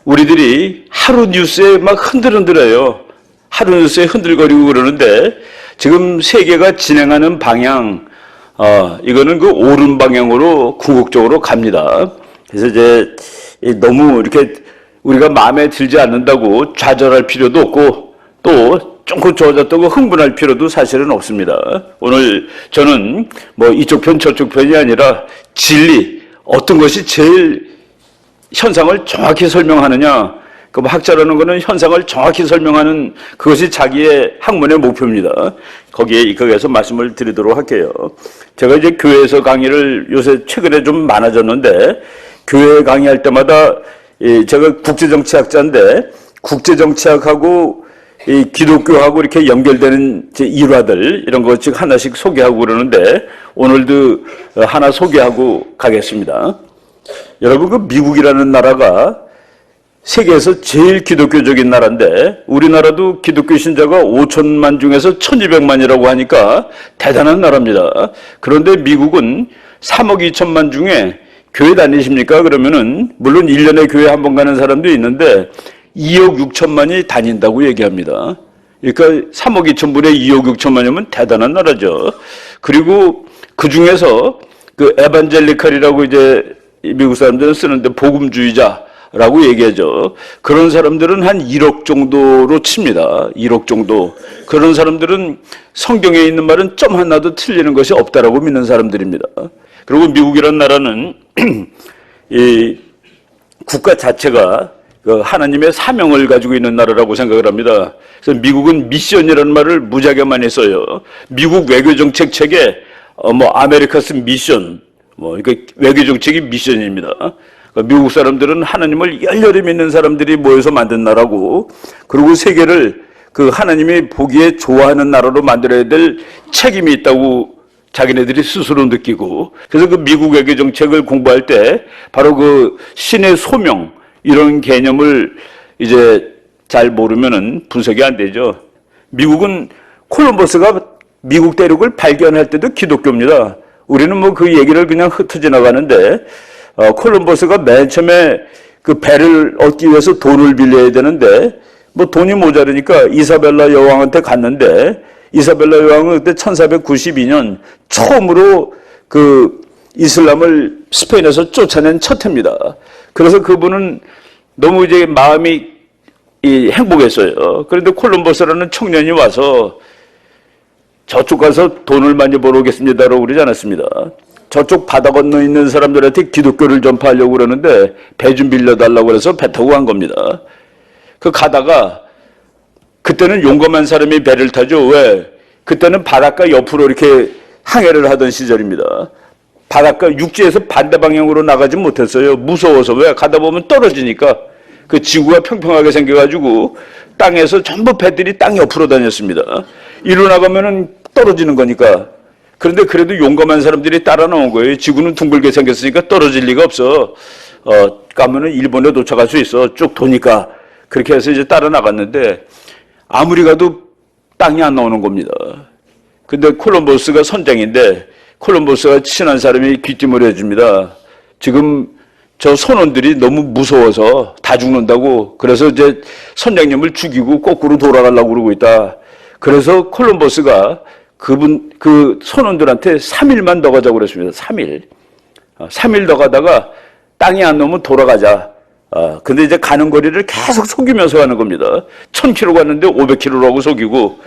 우리들이 하루 뉴스에 막 흔들흔들해요. 하루 뉴스에 흔들거리고 그러는데 지금 세계가 진행하는 방향, 이거는 그 옳은 방향으로 궁극적으로 갑니다. 그래서 이제 너무 이렇게 우리가 마음에 들지 않는다고 좌절할 필요도 없고 또 조금 좋아졌다고 흥분할 필요도 사실은 없습니다. 오늘 저는 뭐 이쪽 편 저쪽 편이 아니라 진리, 어떤 것이 제일 현상을 정확히 설명하느냐, 그 학자라는 것은 현상을 정확히 설명하는 그것이 자기의 학문의 목표입니다. 거기에서 말씀을 드리도록 할게요. 제가 이제 교회에서 강의를 요새 최근에 좀 많아졌는데, 교회 강의할 때마다 제가 국제정치학자인데 국제정치학하고 이 기독교하고 이렇게 연결되는 일화들 이런 것 즉 하나씩 소개하고 그러는데 오늘도 하나 소개하고 가겠습니다. 여러분, 그 미국이라는 나라가 세계에서 제일 기독교적인 나라인데 우리나라도 기독교 신자가 5천만 중에서 1200만이라고 하니까 대단한 나라입니다. 그런데 미국은 3억 2천만 중에 교회 다니십니까? 그러면은 물론 1년에 교회 한 번 가는 사람도 있는데 2억 6천만이 다닌다고 얘기합니다. 그러니까 3억 2천분의 2억 6천만이면 대단한 나라죠. 그리고 그 중에서 그 에반젤리칼이라고 이제 미국 사람들은 쓰는데 복음주의자라고 얘기하죠. 그런 사람들은 한 1억 정도로 칩니다. 1억 정도. 그런 사람들은 성경에 있는 말은 점 하나도 틀리는 것이 없다라고 믿는 사람들입니다. 그리고 미국이라는 나라는 이 국가 자체가 그 하나님의 사명을 가지고 있는 나라라고 생각을 합니다. 그래서 미국은 미션이라는 말을 무지하게 많이 써요. 미국 외교정책 책에 아메리카스 미션, 그러니까 외교정책이 미션입니다. 그러니까 미국 사람들은 하나님을 열렬히 믿는 사람들이 모여서 만든 나라고, 그리고 세계를 그 하나님이 보기에 좋아하는 나라로 만들어야 될 책임이 있다고 자기네들이 스스로 느끼고, 그래서 그 미국 외교정책을 공부할 때 바로 그 신의 소명, 이런 개념을 이제 잘 모르면은 분석이 안 되죠. 미국은 콜럼버스가 미국 대륙을 발견할 때도 기독교입니다. 우리는 뭐 그 얘기를 그냥 흩어 지나가는데, 콜럼버스가 맨 처음에 그 배를 얻기 위해서 돈을 빌려야 되는데, 뭐 돈이 모자르니까 이사벨라 여왕한테 갔는데, 이사벨라 여왕은 그때 1492년 처음으로 그 이슬람을 스페인에서 쫓아낸 첫 해입니다. 그래서 그분은 너무 이제 마음이 행복했어요. 그런데 콜럼버스라는 청년이 와서 저쪽 가서 돈을 많이 벌어오겠습니다라고 그러지 않았습니다. 저쪽 바다 건너 있는 사람들한테 기독교를 전파하려고 그러는데 배 좀 빌려달라고 그래서 배 타고 간 겁니다. 그 가다가 그때는 용감한 사람이 배를 타죠. 왜? 그때는 바닷가 옆으로 이렇게 항해를 하던 시절입니다. 바닷가 육지에서 반대 방향으로 나가지 못했어요. 무서워서. 왜? 가다 보면 떨어지니까. 그 지구가 평평하게 생겨가지고 땅에서 전부 배들이 땅 옆으로 다녔습니다. 이리로 나가면은 떨어지는 거니까. 그런데 그래도 용감한 사람들이 따라 나온 거예요. 지구는 둥글게 생겼으니까 떨어질 리가 없어. 가면은 일본에 도착할 수 있어. 쭉 도니까. 그렇게 해서 이제 따라 나갔는데 아무리 가도 땅이 안 나오는 겁니다. 근데 콜럼버스가 선장인데 콜럼버스가 친한 사람이 귀띔을 해줍니다. 지금 저 선원들이 너무 무서워서 다 죽는다고. 그래서 이제 선장님을 죽이고 거꾸로 돌아가려고 그러고 있다. 그래서 콜럼버스가 그 선원들한테 3일만 더 가자고 그랬습니다. 3일. 3일 더 가다가 땅이 안 나오면 돌아가자. 근데 이제 가는 거리를 계속 속이면서 가는 겁니다. 1000km 갔는데 500km라고 속이고,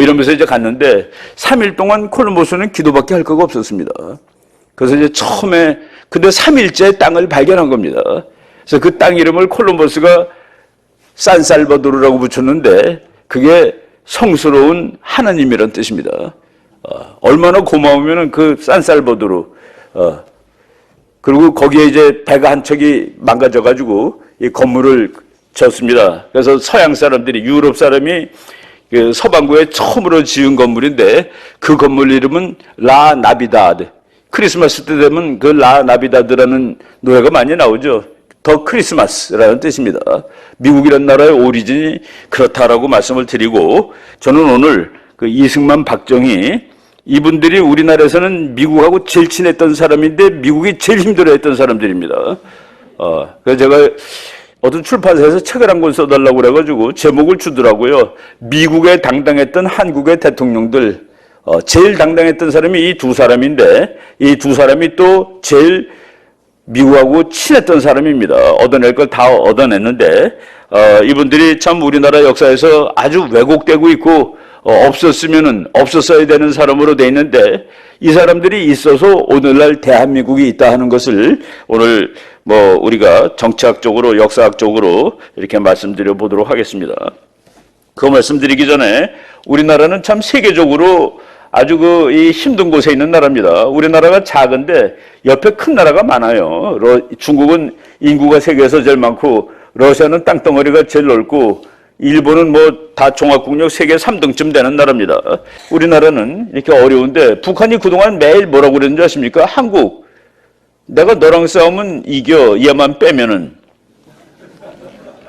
이러면서 이제 갔는데, 3일 동안 콜럼버스는 기도밖에 할 거가 없었습니다. 그래서 이제 처음에, 근데 3일째 땅을 발견한 겁니다. 그래서 그 땅 이름을 콜럼버스가 산살바도르라고 붙였는데, 그게 성스러운 하나님이란 뜻입니다. 얼마나 고마우면은 그 산살바도르, 그리고 거기에 이제 배가 한 척이 망가져가지고 이 건물을 지었습니다. 그래서 서양 사람들이, 유럽 사람이 그 서반구에 처음으로 지은 건물인데 그 건물 이름은 라 나비다드. 크리스마스 때 되면 그 라 나비다드라는 노래가 많이 나오죠. 더 크리스마스라는 뜻입니다. 미국이라는 나라의 오리진이 그렇다라고 말씀을 드리고, 저는 오늘 그 이승만, 박정희, 이분들이 우리나라에서는 미국하고 제일 친했던 사람인데 미국이 제일 힘들어했던 사람들입니다. 그래서 제가 어떤 출판사에서 책을 한 권 써달라고 그래가지고 제목을 주더라고요. 미국에 당당했던 한국의 대통령들. 제일 당당했던 사람이 이 두 사람인데 이 두 사람이 또 제일 미국하고 친했던 사람입니다. 얻어낼 걸 다 얻어냈는데 이분들이 참 우리나라 역사에서 아주 왜곡되고 있고 없었어야 되는 사람으로 돼 있는데 이 사람들이 있어서 오늘날 대한민국이 있다 하는 것을 오늘 우리가 정치학적으로 역사학적으로 이렇게 말씀드려 보도록 하겠습니다. 그 말씀드리기 전에 우리나라는 참 세계적으로 아주 이 힘든 곳에 있는 나라입니다. 우리나라가 작은데 옆에 큰 나라가 많아요. 중국은 인구가 세계에서 제일 많고 러시아는 땅덩어리가 제일 넓고 일본은 다 종합국력 세계 3등쯤 되는 나라입니다. 우리나라는 이렇게 어려운데 북한이 그동안 매일 뭐라고 그랬는지 아십니까? 한국, 내가 너랑 싸우면 이겨. 얘만 빼면은.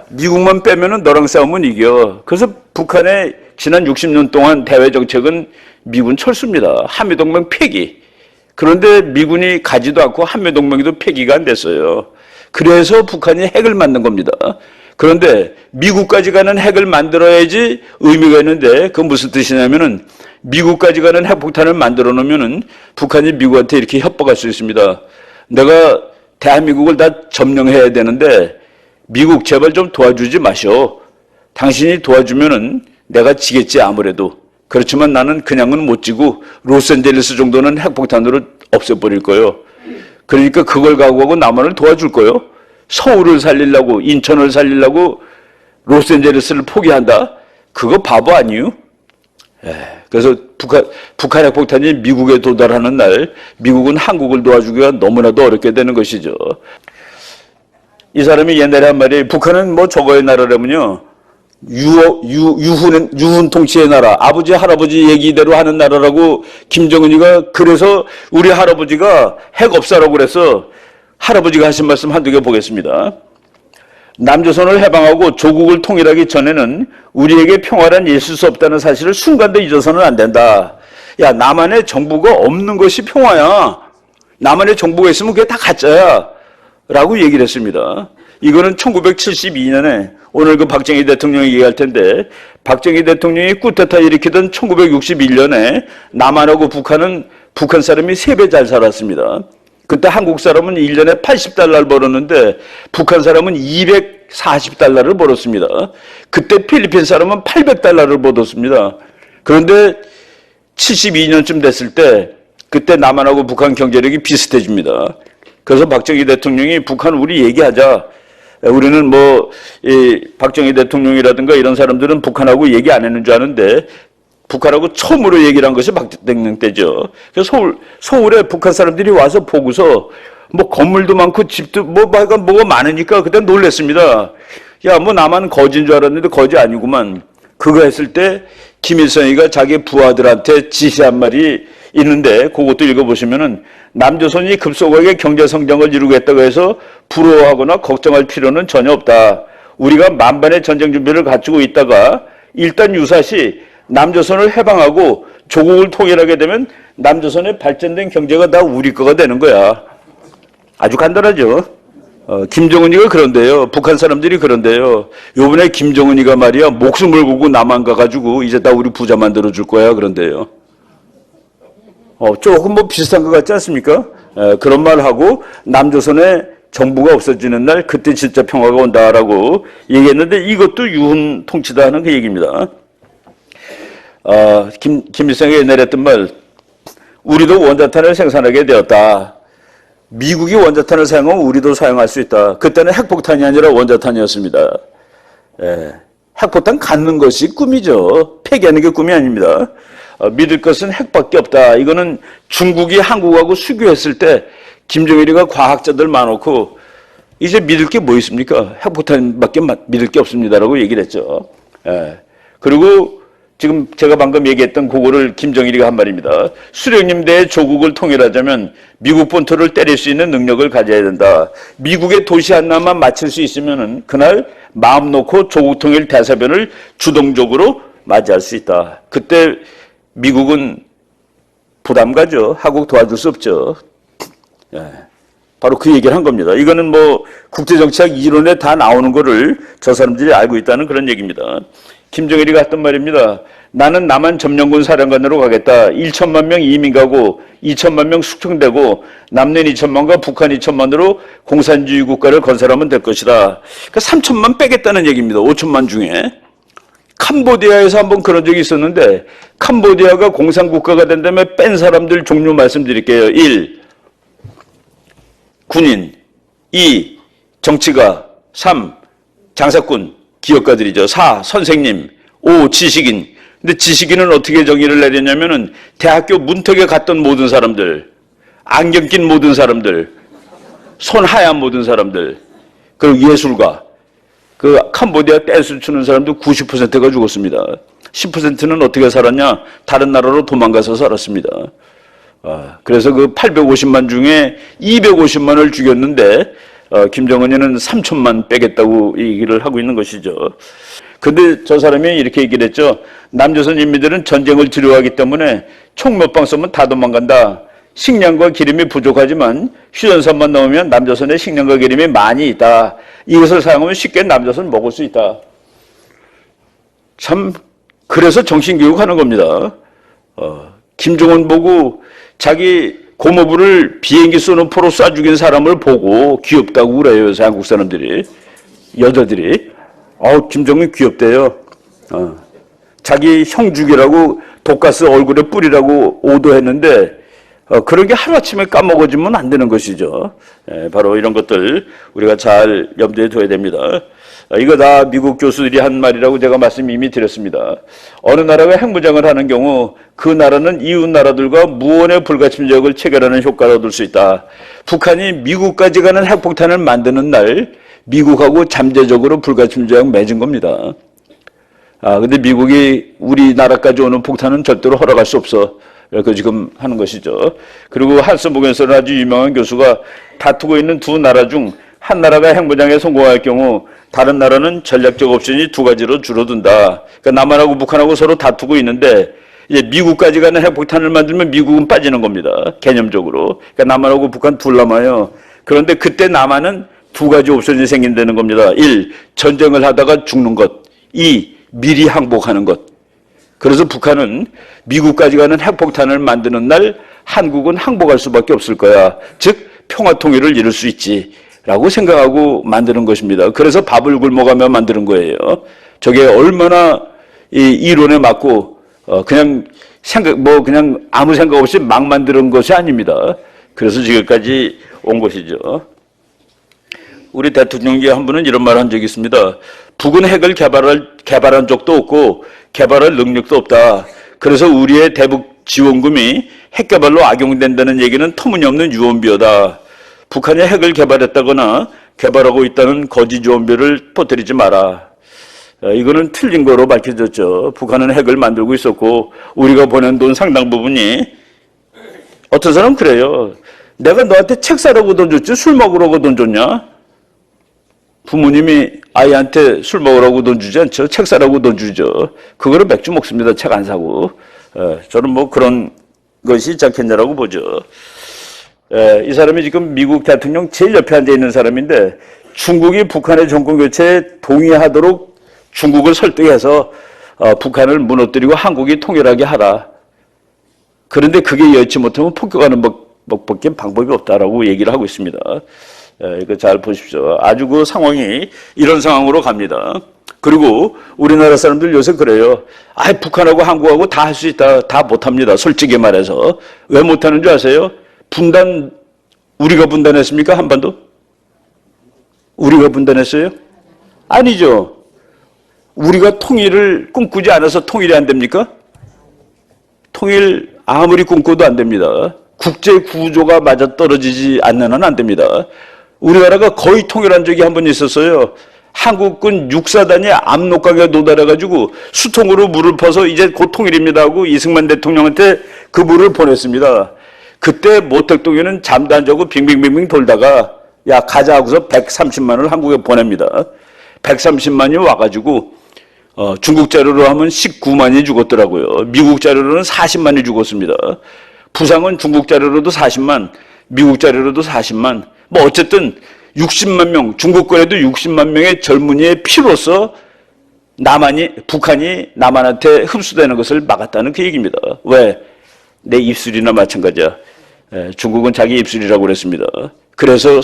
미국만 빼면은 너랑 싸우면 이겨. 그래서 북한의 지난 60년 동안 대외 정책은 미군 철수입니다. 한미동맹 폐기. 그런데 미군이 가지도 않고 한미동맹도 폐기가 안 됐어요. 그래서 북한이 핵을 만든 겁니다. 그런데 미국까지 가는 핵을 만들어야지 의미가 있는데 그건 무슨 뜻이냐면은 미국까지 가는 핵폭탄을 만들어 놓으면은 북한이 미국한테 이렇게 협박할 수 있습니다. 내가 대한민국을 다 점령해야 되는데 미국 제발 좀 도와주지 마시오. 당신이 도와주면은 내가 지겠지 아무래도. 그렇지만 나는 그냥은 못 지고 로스앤젤레스 정도는 핵폭탄으로 없애버릴 거예요. 그러니까 그걸 각오하고 남한을 도와줄 거예요. 서울을 살리려고 인천을 살리려고 로스앤젤레스를 포기한다? 그거 바보 아니에요? 그래서 북한 핵폭탄이 미국에 도달하는 날 미국은 한국을 도와주기가 너무나도 어렵게 되는 것이죠. 이 사람이 옛날에 한 말이 북한은 저거의 나라라면요. 유훈 통치의 나라, 아버지 할아버지 얘기대로 하는 나라라고 김정은이가 그래서 우리 할아버지가 핵 없애라고 그래서 할아버지가 하신 말씀 한두 개 보겠습니다. 남조선을 해방하고 조국을 통일하기 전에는 우리에게 평화란 있을 수 없다는 사실을 순간도 잊어서는 안 된다. 야, 남한의 정부가 없는 것이 평화야. 남한의 정부가 있으면 그게 다 가짜야. 라고 얘기를 했습니다. 이거는 1972년에 오늘 박정희 대통령이 얘기할 텐데 박정희 대통령이 쿠데타 일으키던 1961년에 남한하고 북한 사람이 3배 잘 살았습니다. 그때 한국 사람은 1년에 80달러를 벌었는데 북한 사람은 240달러를 벌었습니다. 그때 필리핀 사람은 800달러를 벌었습니다. 그런데 72년쯤 됐을 때 그때 남한하고 북한 경제력이 비슷해집니다. 그래서 박정희 대통령이 북한 우리 얘기하자. 우리는 박정희 대통령이라든가 이런 사람들은 북한하고 얘기 안 했는 줄 아는데 북한하고 처음으로 얘기를 한 것이 박 대통령 때죠. 그래서 서울에 북한 사람들이 와서 보고서 건물도 많고 집도 뭐가 많으니까 그때 놀랬습니다. 야, 남한은 거지인 줄 알았는데 거지 아니구만. 그거 했을 때 김일성이가 자기 부하들한테 지시한 말이 있는데 그것도 읽어보시면은 남조선이 급속하게 경제 성장을 이루겠다고 해서 부러워하거나 걱정할 필요는 전혀 없다. 우리가 만반의 전쟁 준비를 갖추고 있다가 일단 유사시 남조선을 해방하고 조국을 통일하게 되면 남조선의 발전된 경제가 다 우리 거가 되는 거야. 아주 간단하죠. 김정은이가 그런데요. 북한 사람들이 그런데요. 요번에 김정은이가 말이야 목숨을 걸고 남한 가가지고 이제 다 우리 부자 만들어줄 거야 그런데요. 조금 비슷한 것 같지 않습니까? 그런 말하고 남조선의 정부가 없어지는 날 그때 진짜 평화가 온다라고 얘기했는데 이것도 유훈 통치다 하는 그 얘기입니다. 김일성이 옛날에 했던 말, 우리도 원자탄을 생산하게 되었다. 미국이 원자탄을 사용하면 우리도 사용할 수 있다. 그때는 핵폭탄이 아니라 원자탄이었습니다. 핵폭탄 갖는 것이 꿈이죠. 폐기하는 게 꿈이 아닙니다. 믿을 것은 핵밖에 없다. 이거는 중국이 한국하고 수교했을 때 김정일이가 과학자들 많고 이제 믿을 게 뭐 있습니까? 핵폭탄밖에 믿을 게 없습니다라고 얘기를 했죠. 그리고 지금 제가 방금 얘기했던 그거를 김정일이가 한 말입니다. 수령님 대에 조국을 통일하자면 미국 본토를 때릴 수 있는 능력을 가져야 된다. 미국의 도시 하나만 맞출 수 있으면은 그날 마음 놓고 조국 통일 대사변을 주동적으로 맞이할 수 있다. 그때 미국은 부담 가죠. 한국 도와줄 수 없죠. 바로 그 얘기를 한 겁니다. 이거는 뭐 국제정치학 이론에 다 나오는 거를 저 사람들이 알고 있다는 그런 얘기입니다. 김정일이가 했던 말입니다. 나는 남한 점령군 사령관으로 가겠다. 1천만 명 이민 가고 2천만 명 숙청되고 남는 2천만과 북한 2천만으로 공산주의 국가를 건설하면 될 것이다. 그러니까 3천만 빼겠다는 얘기입니다. 5천만 중에. 캄보디아에서 한번 그런 적이 있었는데 캄보디아가 공산국가가 된 다음에 뺀 사람들 종류 말씀드릴게요. 1. 군인. 2. 정치가. 3. 장사꾼. 기업가들이죠. 4. 선생님. 5. 지식인. 근데 지식인은 어떻게 정의를 내렸냐면은 대학교 문턱에 갔던 모든 사람들, 안경 낀 모든 사람들, 손 하얀 모든 사람들, 그리고 예술가. 그 캄보디아 댄스 추는 사람도 90%가 죽었습니다. 10%는 어떻게 살았냐? 다른 나라로 도망가서 살았습니다. 그래서 그 850만 중에 250만을 죽였는데 김정은이는 3천만 빼겠다고 얘기를 하고 있는 것이죠. 근데 저 사람이 이렇게 얘기를 했죠. 남조선 인민들은 전쟁을 두려워하기 때문에 총 몇 방 쏘면 다 도망간다. 식량과 기름이 부족하지만 휴전선만 넘으면 남조선에 식량과 기름이 많이 있다. 이것을 사용하면 쉽게 남조선 먹을 수 있다. 참 그래서 정신교육하는 겁니다. 김정은 보고 자기 고모부를 비행기 쏘는 포로 쏴 죽인 사람을 보고 귀엽다고 그래요. 요새 한국 사람들이. 여자들이. 김정은 귀엽대요. 자기 형 죽이라고 독가스 얼굴에 뿌리라고 오도했는데 그런 게 하루아침에 까먹어지면 안 되는 것이죠. 바로 이런 것들 우리가 잘 염두에 둬야 됩니다. 이거 다 미국 교수들이 한 말이라고 제가 말씀 이미 드렸습니다. 어느 나라가 핵무장을 하는 경우 그 나라는 이웃 나라들과 무언의 불가침적을 체결하는 효과를 얻을 수 있다. 북한이 미국까지 가는 핵폭탄을 만드는 날 미국하고 잠재적으로 불가침조약 맺은 겁니다. 근데 미국이 우리나라까지 오는 폭탄은 절대로 허락할 수 없어. 그 지금 하는 것이죠. 그리고 한스 모겐스는 아주 유명한 교수가 다투고 있는 두 나라 중 한 나라가 핵무장에 성공할 경우 다른 나라는 전략적 옵션이 두 가지로 줄어든다. 그러니까 남한하고 북한하고 서로 다투고 있는데 이제 미국까지 가는 핵폭탄을 만들면 미국은 빠지는 겁니다. 개념적으로. 그러니까 남한하고 북한 둘 남아요. 그런데 그때 남한은 두 가지 옵션이 생긴다는 겁니다. 1. 전쟁을 하다가 죽는 것. 2. 미리 항복하는 것. 그래서 북한은 미국까지 가는 핵폭탄을 만드는 날 한국은 항복할 수밖에 없을 거야. 즉 평화통일을 이룰 수 있지 라고 생각하고 만드는 것입니다. 그래서 밥을 굶어가며 만드는 거예요. 저게 얼마나 이 이론에 맞고 그냥 그냥 아무 생각 없이 막 만드는 것이 아닙니다. 그래서 지금까지 온 것이죠. 우리 대통령 중에 한 분은 이런 말을 한 적이 있습니다. 북은 핵을 개발한 적도 없고 개발할 능력도 없다. 그래서 우리의 대북 지원금이 핵 개발로 악용된다는 얘기는 터무니없는 유언비어다. 북한이 핵을 개발했다거나 개발하고 있다는 거짓 유언비어를 퍼뜨리지 마라. 이거는 틀린 거로 밝혀졌죠. 북한은 핵을 만들고 있었고 우리가 보낸 돈 상당 부분이 어떤 사람은 그래요. 내가 너한테 책 사라고 돈 줬지 술 먹으라고 돈 줬냐? 부모님이 아이한테 술 먹으라고 돈 주지 않죠. 책 사라고 돈 주죠. 그거를 맥주 먹습니다. 책 안 사고. 저는 뭐 그런 것이 있지 않겠냐라고 보죠. 이 사람이 지금 미국 대통령 제일 옆에 앉아 있는 사람인데 중국이 북한의 정권 교체에 동의하도록 중국을 설득해서 북한을 무너뜨리고 한국이 통일하게 하라. 그런데 그게 여의치 못하면 폭격하는 법밖에 방법이 없다라고 얘기를 하고 있습니다. 이거 잘 보십시오. 아주 그 상황이 이런 상황으로 갑니다. 그리고 우리나라 사람들 요새 그래요. 북한하고 한국하고 다 할 수 있다. 다 못합니다. 솔직히 말해서. 왜 못하는 줄 아세요? 우리가 분단했습니까? 한반도? 우리가 분단했어요? 아니죠. 우리가 통일을 꿈꾸지 않아서 통일이 안 됩니까? 통일 아무리 꿈꿔도 안 됩니다. 국제 구조가 맞아떨어지지 않는 한 안 됩니다. 우리나라가 거의 통일한 적이 한 번 있었어요. 한국군 육사단이 압록강에 도달해가지고 수통으로 물을 퍼서 이제 곧 통일입니다 하고 이승만 대통령한테 그 물을 보냈습니다. 그때 모택동에는 잠도 안 자고 빙빙빙빙 돌다가 야 가자 하고서 130만을 한국에 보냅니다. 130만이 와가지고 중국 자료로 하면 19만이 죽었더라고요. 미국 자료로는 40만이 죽었습니다. 부상은 중국 자료로도 40만, 미국 자료로도 40만, 뭐 어쨌든 60만 명, 중국권에도 60만 명의 젊은이의 피로서 북한이 남한한테 흡수되는 것을 막았다는 그 얘기입니다. 왜? 내 입술이나 마찬가지야. 중국은 자기 입술이라고 그랬습니다. 그래서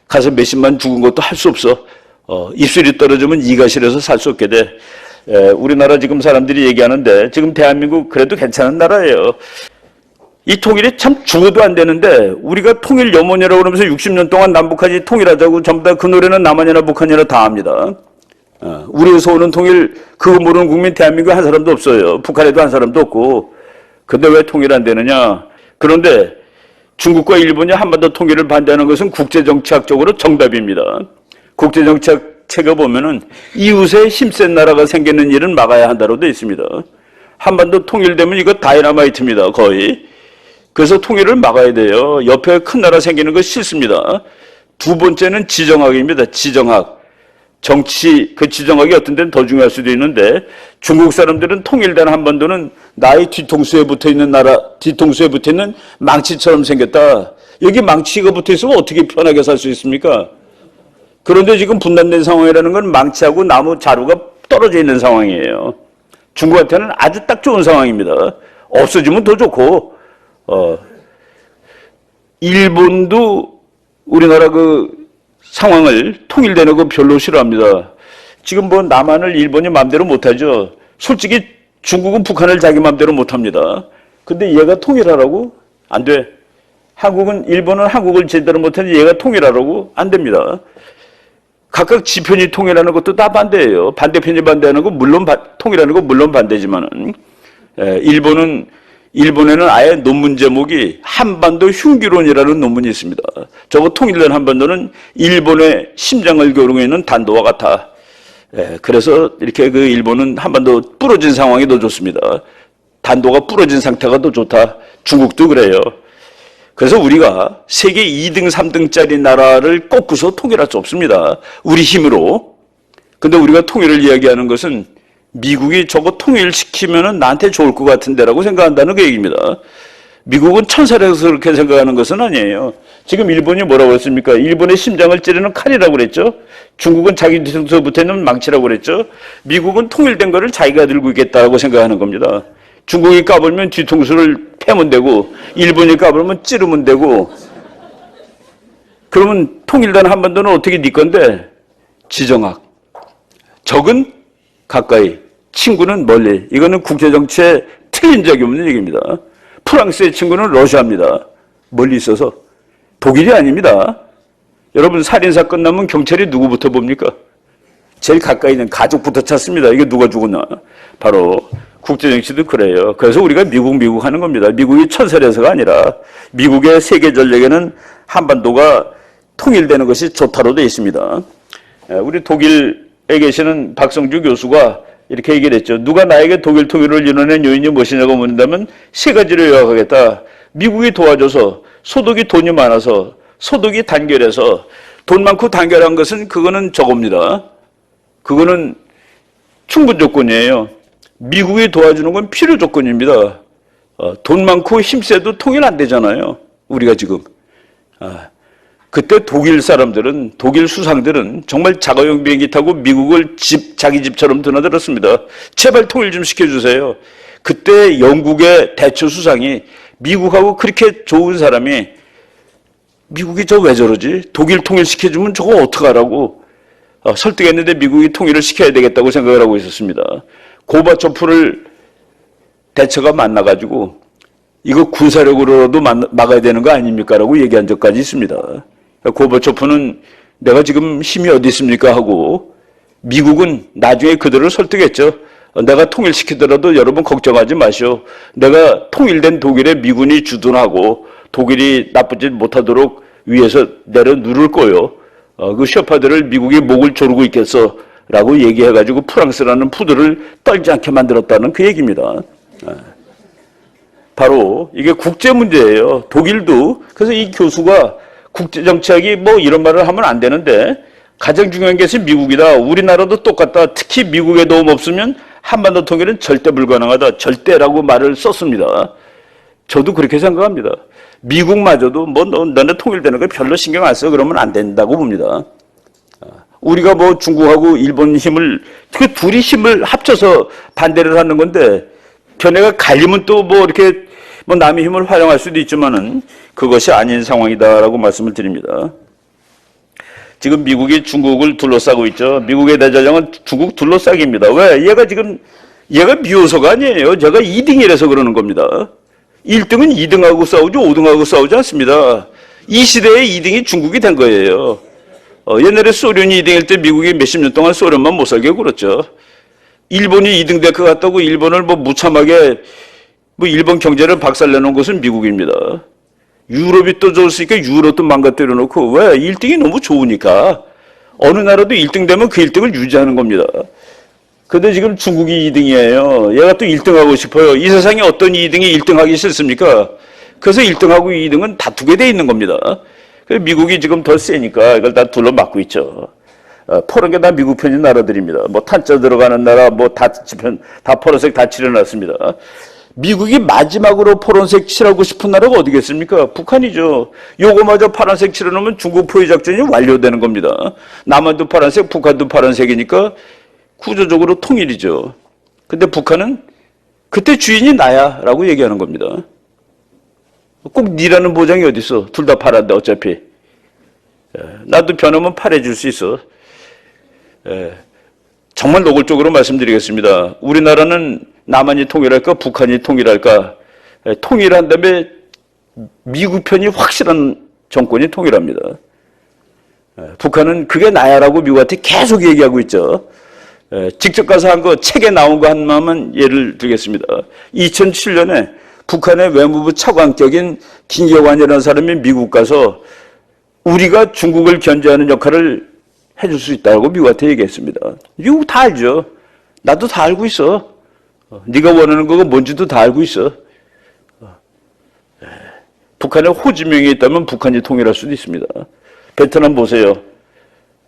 가서 몇십만 죽은 것도 할 수 없어. 입술이 떨어지면 이가 싫어서 살 수 없게 돼. 우리나라 지금 사람들이 얘기하는데 지금 대한민국 그래도 괜찮은 나라예요. 이 통일이 참 죽어도 안 되는데 우리가 통일 염원이라고 그러면서 60년 동안 남북한이 통일하자고 전부 다 그 노래는 남한이나 북한이나 다 합니다. 우리에서 오는 통일 그거 모르는 국민 대한민국에 한 사람도 없어요. 북한에도 한 사람도 없고. 근데 왜 통일 안 되느냐? 그런데 중국과 일본이 한반도 통일을 반대하는 것은 국제정치학적으로 정답입니다. 국제정치학 책에 보면은 이웃에 힘센 나라가 생기는 일은 막아야 한다고 되어 있습니다. 한반도 통일되면 이거 다이너마이트입니다, 거의. 그래서 통일을 막아야 돼요. 옆에 큰 나라 생기는 거 싫습니다. 두 번째는 지정학입니다. 지정학. 정치, 그 지정학이 어떤 데는 더 중요할 수도 있는데 중국 사람들은 통일된 한반도는 나의 뒤통수에 붙어있는 나라, 뒤통수에 붙어있는 망치처럼 생겼다. 여기 망치가 붙어있으면 어떻게 편하게 살 수 있습니까? 그런데 지금 분단된 상황이라는 건 망치하고 나무 자루가 떨어져 있는 상황이에요. 중국한테는 아주 딱 좋은 상황입니다. 없어지면 더 좋고, 일본도 우리나라 그 상황을 통일되는 거 별로 싫어합니다. 지금 뭐 남한을 일본이 마음대로 못하죠. 솔직히 중국은 북한을 자기 마음대로 못합니다. 근데 얘가 통일하라고? 안 돼. 일본은 한국을 제대로 못하는데 얘가 통일하라고? 안 됩니다. 각각 지편이 통일하는 것도 다 반대예요. 반대편이 반대하는 거 물론 통일하는 거 물론 반대지만은 일본에는 아예 논문 제목이 한반도 흉기론이라는 논문이 있습니다. 저거 통일된 한반도는 일본의 심장을 겨누고 있는 단도와 같아. 그래서 이렇게 그 일본은 한반도 부러진 상황이 더 좋습니다. 단도가 부러진 상태가 더 좋다. 중국도 그래요. 그래서 우리가 세계 2등, 3등짜리 나라를 꺾고서 통일할 수 없습니다. 우리 힘으로. 근데 우리가 통일을 이야기하는 것은 미국이 저거 통일시키면은 나한테 좋을 것 같은데라고 생각한다는 그 얘기입니다. 미국은 천사라서 그렇게 생각하는 것은 아니에요. 지금 일본이 뭐라고 했습니까? 일본의 심장을 찌르는 칼이라고 그랬죠. 중국은 자기 뒤통수부터는 망치라고 그랬죠. 미국은 통일된 거를 자기가 들고 있겠다고 생각하는 겁니다. 중국이 까불면 뒤통수를 패면 되고 일본이 까불면 찌르면 되고 그러면 통일된 한반도는 어떻게 네 건데? 지정학. 적은 가까이, 친구는 멀리. 이거는 국제정치에 틀린 적이 없는 얘기입니다. 프랑스의 친구는 러시아입니다. 멀리 있어서. 독일이 아닙니다. 여러분 살인사건 나면 경찰이 누구부터 봅니까? 제일 가까이 있는 가족부터 찾습니다. 이게 누가 죽었나. 바로 국제정치도 그래요. 그래서 우리가 미국 하는 겁니다. 미국이 천사라서가 아니라 미국의 세계 전략에는 한반도가 통일되는 것이 좋다로 되어 있습니다. 우리 독일에 계시는 박성주 교수가 이렇게 얘기를 했죠. 누가 나에게 독일 통일을 이뤄낸 요인이 무엇이냐고 묻는다면 세 가지를 요약하겠다. 미국이 도와줘서, 소득이 돈이 많아서, 소득이 단결해서, 돈 많고 단결한 것은 그거는 저겁니다. 그거는 충분 조건이에요. 미국이 도와주는 건 필요 조건입니다. 돈 많고 힘세도 통일 안 되잖아요. 우리가 지금. 그때 독일 사람들은, 독일 수상들은 정말 자가용 비행기 타고 미국을 자기 집처럼 드나들었습니다. 제발 통일 좀 시켜주세요. 그때 영국의 대처 수상이 미국하고 그렇게 좋은 사람이 미국이 저 왜 저러지? 독일 통일시켜주면 저거 어떡하라고 설득했는데 미국이 통일을 시켜야 되겠다고 생각을 하고 있었습니다. 고바초프를 대처가 만나가지고 이거 군사력으로도 막아야 되는 거 아닙니까? 라고 얘기한 적까지 있습니다. 고바초프는 내가 지금 힘이 어디 있습니까? 하고 미국은 나중에 그들을 설득했죠. 내가 통일시키더라도 여러분 걱정하지 마시오. 내가 통일된 독일에 미군이 주둔하고 독일이 나쁘지 못하도록 위에서 내려 누를 거요. 그 셔파들을 미국이 목을 조르고 있겠어. 라고 얘기해가지고 프랑스라는 푸들을 떨지 않게 만들었다는 그 얘기입니다. 바로 이게 국제 문제예요. 독일도. 그래서 이 교수가 국제정치학이 뭐 이런 말을 하면 안 되는데 가장 중요한 것이 미국이다. 우리나라도 똑같다. 특히 미국의 도움 없으면 한반도 통일은 절대 불가능하다. 절대라고 말을 썼습니다. 저도 그렇게 생각합니다. 미국마저도 뭐 너네 통일되는 거 별로 신경 안 써. 그러면 안 된다고 봅니다. 우리가 뭐 중국하고 일본 힘을, 그 둘이 힘을 합쳐서 반대를 하는 건데, 견해가 갈리면 또 뭐 이렇게 뭐 남의 힘을 활용할 수도 있지만은 그것이 아닌 상황이다라고 말씀을 드립니다. 지금 미국이 중국을 둘러싸고 있죠. 미국의 대전령은 중국 둘러싸기입니다. 왜? 얘가 미워서가 아니에요. 제가 2등이라서 그러는 겁니다. 1등은 2등하고 싸우지 5등하고 싸우지 않습니다. 이 시대의 2등이 중국이 된 거예요. 옛날에 소련이 2등일 때 미국이 몇십 년 동안 소련만 못 살게 굴었죠. 일본이 2등 될 것 같다고 일본을 뭐 무참하게 뭐 일본 경제를 박살내놓은 것은 미국입니다. 유럽이 또 좋으니까 유럽도 망가뜨려 놓고, 왜? 1등이 너무 좋으니까. 어느 나라도 1등 되면 그 1등을 유지하는 겁니다. 근데 지금 중국이 2등이에요. 얘가 또 1등하고 싶어요. 이 세상에 어떤 2등이 1등하기 싫습니까? 그래서 1등하고 2등은 다투게 돼 있는 겁니다. 그래서 미국이 지금 더 세니까 이걸 다 둘러막고 있죠. 포란 게 다 미국 편인 나라들입니다. 뭐 탄자 들어가는 나라, 뭐 다 포란색 다 칠해놨습니다. 미국이 마지막으로 포란색 칠하고 싶은 나라가 어디겠습니까? 북한이죠. 요거마저 파란색 칠해놓으면 중국 포위 작전이 완료되는 겁니다. 남한도 파란색, 북한도 파란색이니까 구조적으로 통일이죠. 근데 북한은 그때 주인이 나야 라고 얘기하는 겁니다. 꼭 니라는 보장이 어디 있어? 둘 다 파란데 어차피. 나도 변하면 파래질 수 있어. 정말 노골적으로 말씀드리겠습니다. 우리나라는 남한이 통일할까 북한이 통일할까? 통일한 다음에 미국 편이 확실한 정권이 통일합니다. 북한은 그게 나야라고 미국한테 계속 얘기하고 있죠. 직접 가서 한 거, 책에 나온 거 하나만 예를 들겠습니다. 2007년에 북한의 외무부 차관격인 김경환이라는 사람이 미국 가서 우리가 중국을 견제하는 역할을 해줄 수 있다고 미국한테 얘기했습니다. 미국 다 알죠. 나도 다 알고 있어. 네가 원하는 거가 뭔지도 다 알고 있어. 북한에 호지명이 있다면 북한이 통일할 수도 있습니다. 베트남 보세요.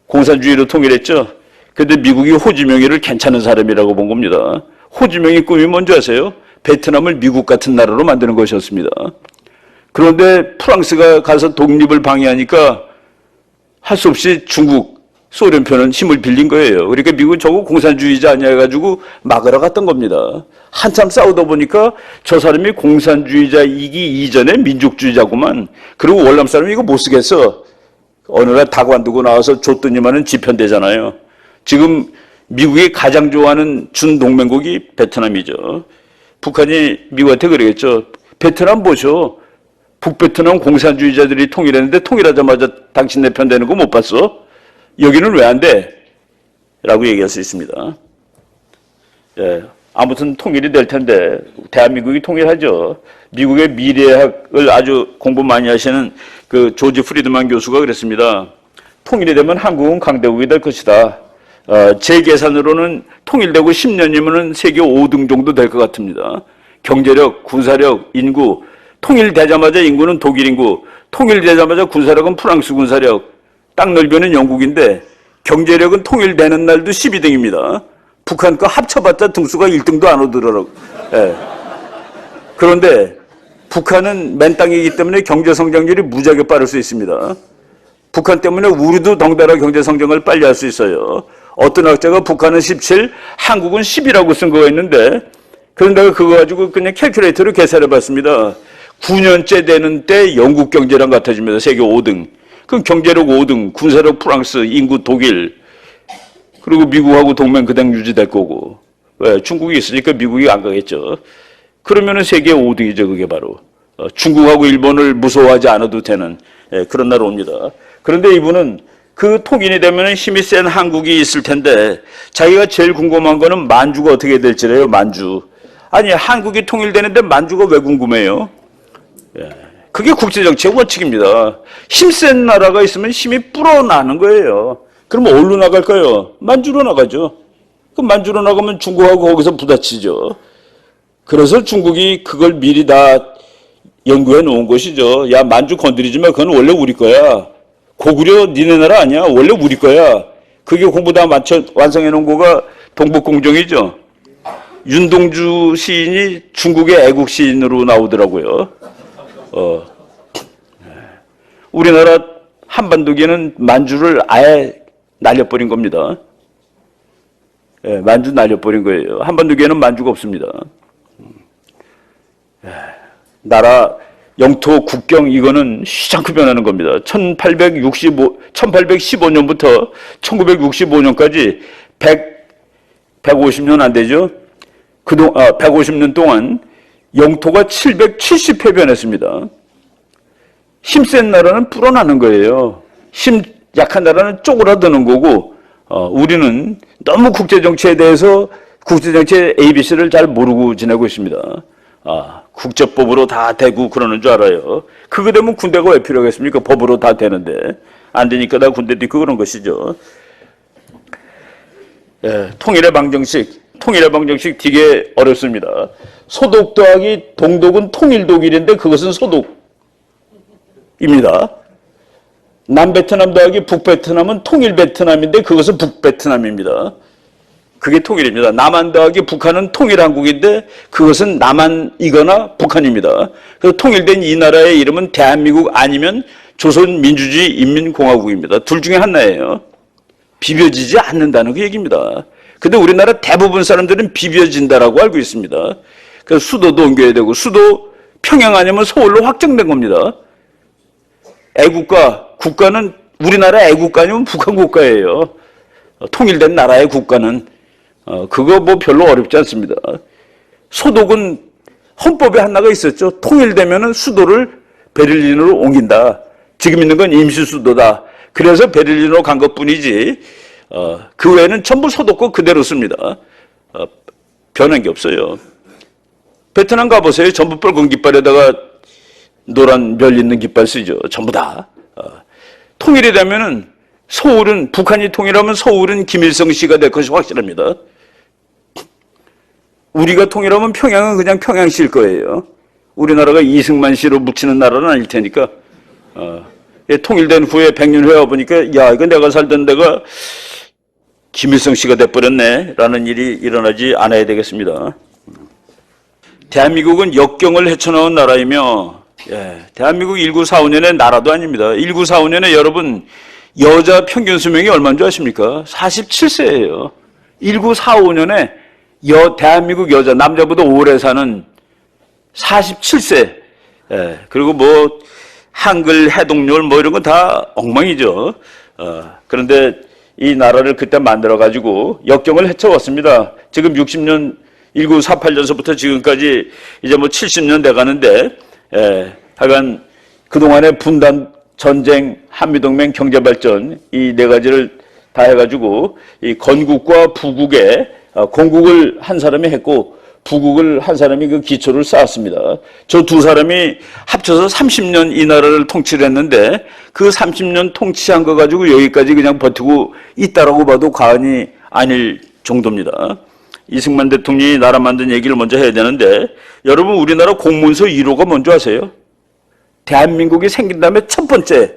공산주의로 통일했죠. 근데 미국이 호지명이를 괜찮은 사람이라고 본 겁니다. 호지명의 꿈이 뭔지 아세요? 베트남을 미국 같은 나라로 만드는 것이었습니다. 그런데 프랑스가 가서 독립을 방해하니까 할 수 없이 중국, 소련 편은 힘을 빌린 거예요. 그러니까 미국은 저거 공산주의자 아니야 해가지고 막으러 갔던 겁니다. 한참 싸우다 보니까 저 사람이 공산주의자이기 이전에 민족주의자구만. 그리고 월남 사람이 이거 못 쓰겠어. 어느 날 다 관두고 나와서 줬더니만은 지편되잖아요. 지금 미국이 가장 좋아하는 준동맹국이 베트남이죠. 북한이 미국한테 그러겠죠. 베트남 보셔. 북베트남 공산주의자들이 통일했는데 통일하자마자 당신 내 편 되는 거 못 봤어? 여기는 왜 안 돼? 라고 얘기할 수 있습니다. 아무튼 통일이 될 텐데 대한민국이 통일하죠. 미국의 미래학을 아주 공부 많이 하시는 그 조지 프리드만 교수가 그랬습니다. 통일이 되면 한국은 강대국이 될 것이다. 제 계산으로는 통일되고 10년이면 세계 5등 정도 될 것 같습니다. 경제력, 군사력, 인구, 통일되자마자 인구는 독일 인구, 통일되자마자 군사력은 프랑스 군사력, 땅 넓이는 영국인데 경제력은 통일되는 날도 12등입니다. 북한 거 합쳐봤자 등수가 1등도 안 오더라고요. 그런데 북한은 맨 땅이기 때문에 경제 성장률이 무지하게 빠를 수 있습니다. 북한 때문에 우리도 덩달아 경제 성장을 빨리 할 수 있어요. 어떤 학자가 북한은 17, 한국은 10이라고 쓴 거가 있는데 그런데 그거 가지고 그냥 캘큘레이터로 계산해 봤습니다. 9년째 되는 때 영국 경제랑 같아집니다. 세계 5등. 그럼 경제력 5등, 군사력 프랑스, 인구 독일, 그리고 미국하고 동맹 그대로 유지될 거고. 왜? 중국이 있으니까 미국이 안 가겠죠. 그러면은 세계 5등이죠, 그게 바로. 중국하고 일본을 무서워하지 않아도 되는 그런 나라 옵니다. 그런데 이분은 그 통일이 되면 힘이 센 한국이 있을 텐데 자기가 제일 궁금한 거는 만주가 어떻게 될지래요, 만주. 아니, 한국이 통일되는데 만주가 왜 궁금해요? 그게 국제정치의 원칙입니다. 힘센 나라가 있으면 힘이 불어나는 거예요. 그럼 어디로 나갈까요? 만주로 나가죠. 그 만주로 나가면 중국하고 거기서 부딪히죠. 그래서 중국이 그걸 미리 다 연구해 놓은 것이죠. 야, 만주 건드리지 마. 그건 원래 우리 거야. 고구려 니네 나라 아니야. 원래 우리 거야. 그게 공부 다 완성해 놓은 거가 동북공정이죠. 윤동주 시인이 중국의 애국 시인으로 나오더라고요. 우리나라 한반도계는 만주를 아예 날려버린 겁니다. 예, 만주 날려버린 거예요. 한반도계는 만주가 없습니다. 나라 영토 국경 이거는 시장크 변하는 겁니다. 1815년부터 1965년까지 150년 안 되죠. 150년 동안 영토가 770회 변했습니다. 힘센 나라는 불어나는 거예요. 힘 약한 나라는 쪼그라드는 거고, 우리는 너무 국제정치에 대해서 국제정치의 ABC를 잘 모르고 지내고 있습니다. 국제법으로 다 되고 그러는 줄 알아요. 그거 되면 군대가 왜 필요하겠습니까? 법으로 다 되는데. 안 되니까 다 군대도 있고 그런 것이죠. 예, 통일의 방정식 되게 어렵습니다. 소독 더하기 동독은 통일 독일인데 그것은 소독입니다. 남베트남 더하기 북베트남은 통일 베트남인데 그것은 북베트남입니다. 그게 통일입니다. 남한 더하기 북한은 통일 한국인데 그것은 남한이거나 북한입니다. 그래서 통일된 이 나라의 이름은 대한민국 아니면 조선민주주의 인민공화국입니다. 둘 중에 하나예요. 비벼지지 않는다는 그 얘기입니다. 근데 우리나라 대부분 사람들은 비벼진다라고 알고 있습니다. 그래서 수도도 옮겨야 되고, 수도 평양 아니면 서울로 확정된 겁니다. 국가는 우리나라 애국가 아니면 북한 국가예요. 통일된 나라의 국가는. 그거 뭐 별로 어렵지 않습니다. 소독은 헌법에 하나가 있었죠. 통일되면은 수도를 베를린으로 옮긴다. 지금 있는 건 임시수도다. 그래서 베를린으로 간 것뿐이지, 그 외에는 전부 소독권 그대로 씁니다. 변한 게 없어요. 베트남 가보세요. 전부 빨간 깃발에다가 노란 별 있는 깃발 쓰죠. 전부 다. 통일이 되면은 서울은, 북한이 통일하면 서울은 김일성 씨가 될 것이 확실합니다. 우리가 통일하면 평양은 그냥 평양시일 거예요. 우리나라가 이승만 씨로 묻히는 나라는 아닐 테니까. 통일된 후에 100년 후에 와보니까, 야, 이거 내가 살던 데가 김일성 씨가 돼버렸네 라는 일이 일어나지 않아야 되겠습니다. 대한민국은 역경을 헤쳐나온 나라이며, 대한민국 1945년의 나라도 아닙니다. 1945년에 여러분 여자 평균 수명이 얼마인 줄 아십니까? 47세예요. 1945년에 대한민국 여자, 남자보다 오래 사는 47세. 그리고 뭐 한글, 해독률 뭐 이런 건 다 엉망이죠. 그런데 이 나라를 그때 만들어가지고 역경을 헤쳐왔습니다. 지금 60년, 1948년서부터 지금까지 이제 뭐 70년 돼 가는데, 하여간 그동안의 분단, 전쟁, 한미동맹, 경제발전, 이 네 가지를 다 해가지고, 이 건국과 부국에, 건국을 한 사람이 했고, 부국을 한 사람이 그 기초를 쌓았습니다. 저 두 사람이 합쳐서 30년 이 나라를 통치를 했는데, 그 30년 통치한 거 가지고 여기까지 그냥 버티고 있다라고 봐도 과언이 아닐 정도입니다. 이승만 대통령이 나라 만든 얘기를 먼저 해야 되는데, 여러분 우리나라 공문서 1호가 뭔지 아세요? 대한민국이 생긴 다음에 첫 번째,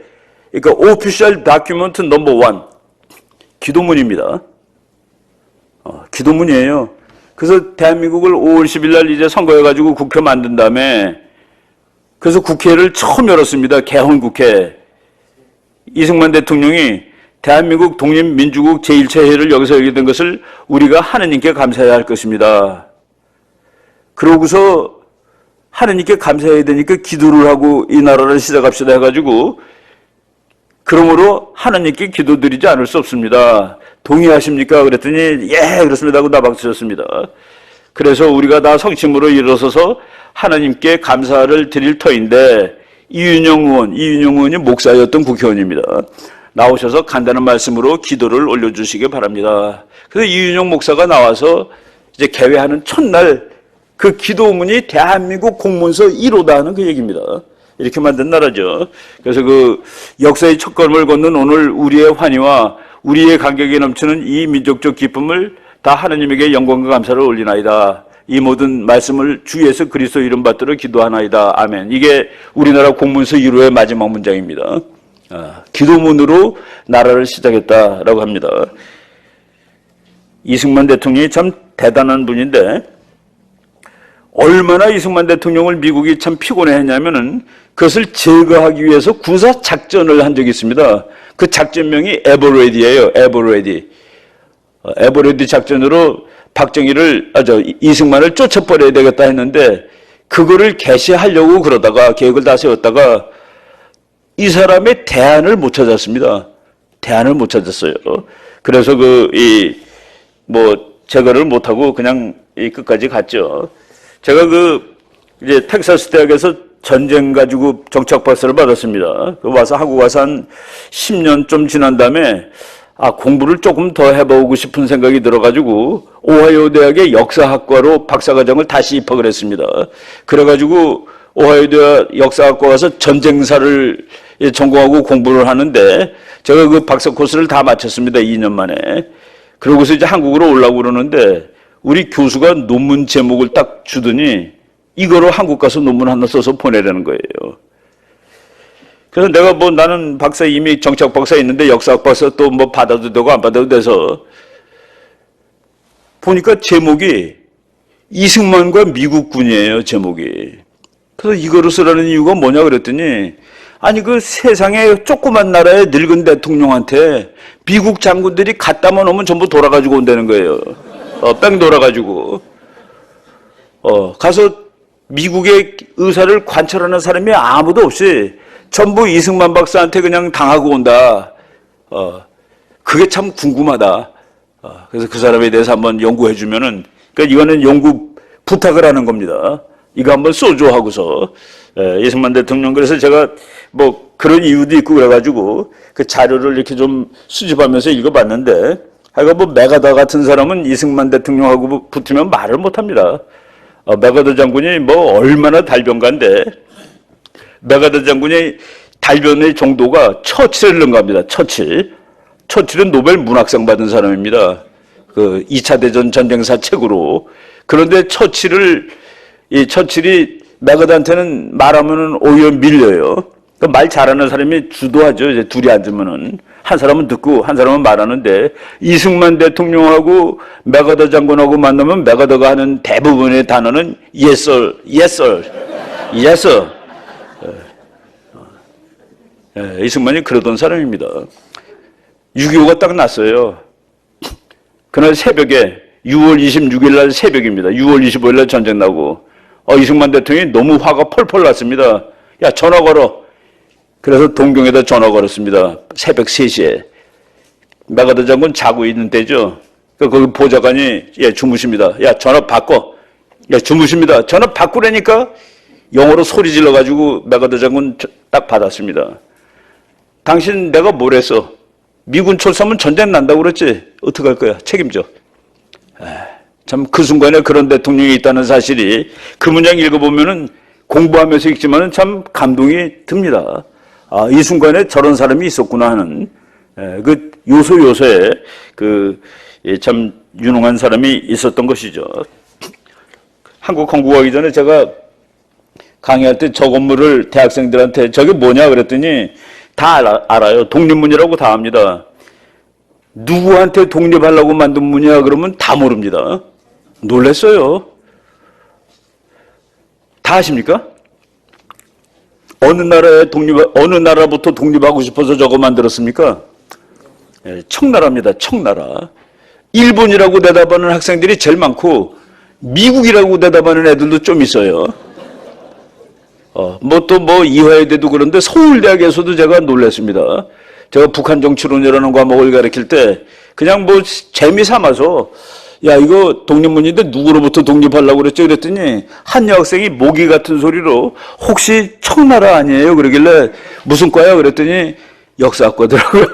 그러니까 Official Document No. 1, 기도문입니다. 기도문이에요. 그래서 대한민국을 5월 10일 날 이제 선거해가지고 국회 만든 다음에, 그래서 국회를 처음 열었습니다. 개헌국회. 이승만 대통령이 대한민국 독립민주국 제1차 회의를 여기서 열게 된 것을 우리가 하느님께 감사해야 할 것입니다. 그러고서 하느님께 감사해야 되니까 기도를 하고 이 나라를 시작합시다 해가지고, 그러므로 하느님께 기도드리지 않을 수 없습니다. 동의하십니까? 그랬더니 예 그렇습니다 하고 나박수 쳤습니다. 그래서 우리가 다 성심으로 일어서서 하나님께 감사를 드릴 터인데, 이윤영 의원이 목사였던 국회의원입니다. 나오셔서 간단한 말씀으로 기도를 올려주시기 바랍니다. 그래서 이윤영 목사가 나와서 이제 개회하는 첫날 그 기도문이 대한민국 공문서 1호다 하는 그 얘기입니다. 이렇게 만든 나라죠. 그래서 그 역사의 첫걸음을 걷는 오늘 우리의 환희와 우리의 감격에 넘치는 이 민족적 기쁨을 다 하나님에게 영광과 감사를 올리나이다. 이 모든 말씀을 주 예수 그리스도 이름 받들어 기도하나이다. 아멘. 이게 우리나라 공문서 1호의 마지막 문장입니다. 기도문으로 나라를 시작했다라고 합니다. 이승만 대통령이 참 대단한 분인데, 얼마나 이승만 대통령을 미국이 참 피곤해했냐면은 그것을 제거하기 위해서 군사 작전을 한 적이 있습니다. 그 작전명이 에버레디예요. 에버레디. 에버레디 작전으로 이승만을 쫓아버려야 되겠다 했는데 그거를 개시하려고 그러다가 계획을 다 세웠다가 이 사람의 대안을 못 찾았습니다. 대안을 못 찾았어요. 그래서 제거를 못하고 그냥 끝까지 갔죠. 제가 이제 텍사스 대학에서 전쟁 가지고 정치학 박사를 받았습니다. 한국 와서 한 10년 좀 지난 다음에 공부를 조금 더 해보고 싶은 생각이 들어가지고 오하이오 대학의 역사학과로 박사과정을 다시 입학을 했습니다. 그래가지고 오하이오 대학 역사학과 가서 전쟁사를 전공하고 공부를 하는데 제가 그 박사 코스를 다 마쳤습니다. 2년 만에. 그러고서 이제 한국으로 올라오고 그러는데 우리 교수가 논문 제목을 딱 주더니 이거로 한국 가서 논문 하나 써서 보내라는 거예요. 그래서 내가 나는 박사 이미 정치학 박사 있는데 역사학 박사 또 받아도 되고 안 받아도 돼서 보니까 제목이 이승만과 미국군이에요, 제목이. 그래서 이거로 쓰라는 이유가 뭐냐 그랬더니 아니 그 세상에 조그만 나라의 늙은 대통령한테 미국 장군들이 갖다만 오면 전부 돌아가지고 온다는 거예요. 뺑 돌아가지고. 가서 미국의 의사를 관찰하는 사람이 아무도 없이 전부 이승만 박사한테 그냥 당하고 온다. 그게 참 궁금하다. 그래서 그 사람에 대해서 한번 연구해 주면은, 그러니까 이거는 연구 부탁을 하는 겁니다. 이거 한번 써줘 하고서. 이승만 대통령. 그래서 제가 그런 이유도 있고 그래가지고 그 자료를 이렇게 좀 수집하면서 읽어봤는데, 하여간 메가더 같은 사람은 이승만 대통령하고 붙으면 말을 못 합니다. 메가더 장군이 얼마나 달변가인데, 메가더 장군의 달변의 정도가 처칠을 능가합니다. 처칠은 노벨 문학상 받은 사람입니다. 2차 대전 전쟁사 책으로. 그런데 처칠이 메가더한테는 말하면은 오히려 밀려요. 말 잘하는 사람이 주도하죠. 이제 둘이 앉으면은. 한 사람은 듣고 한 사람은 말하는데 이승만 대통령하고 메가더 장군하고 만나면 메가더가 하는 대부분의 단어는 yes sir, yes sir, yes sir. 이승만이 그러던 사람입니다. 6.25가 딱 났어요. 그날 새벽에 6월 26일 날 새벽입니다. 6월 25일 날 전쟁 나고 이승만 대통령이 너무 화가 펄펄 났습니다. 야, 전화 걸어. 그래서 동경에다 전화 걸었습니다. 새벽 3시에. 메가더 장군 자고 있는 때죠. 거기 보좌관이 주무십니다. 야, 전화 바꿔. 야, 주무십니다. 전화 바꾸라니까 영어로 소리 질러가지고 메가더 장군 딱 받았습니다. 당신 내가 뭘 했어? 미군 철수하면 전쟁 난다고 그랬지? 어떡할 거야? 책임져. 참 그 순간에 그런 대통령이 있다는 사실이 그 문장 읽어보면은 공부하면서 읽지만은 참 감동이 듭니다. 이 순간에 저런 사람이 있었구나 하는 그 요소에 참 유능한 사람이 있었던 것이죠. 한국 건국하기 전에 제가 강의할 때 저 건물을 대학생들한테 저게 뭐냐 그랬더니 다 알아요. 독립문이라고 다 압니다. 누구한테 독립하려고 만든 문이야 그러면 다 모릅니다. 놀랬어요. 다 아십니까? 어느 나라부터 독립하고 싶어서 저거 만들었습니까? 청나라입니다. 청나라. 일본이라고 대답하는 학생들이 제일 많고 미국이라고 대답하는 애들도 좀 있어요. 이화여대도 그런데 서울대학에서도 제가 놀랐습니다. 제가 북한 정치론이라는 과목을 가르칠 때 그냥 재미 삼아서 야, 이거 독립문인데 누구로부터 독립하려고 그랬죠? 그랬더니 한 여학생이 모기 같은 소리로 혹시 청나라 아니에요? 그러길래 무슨 과야? 그랬더니 역사학과더라고요.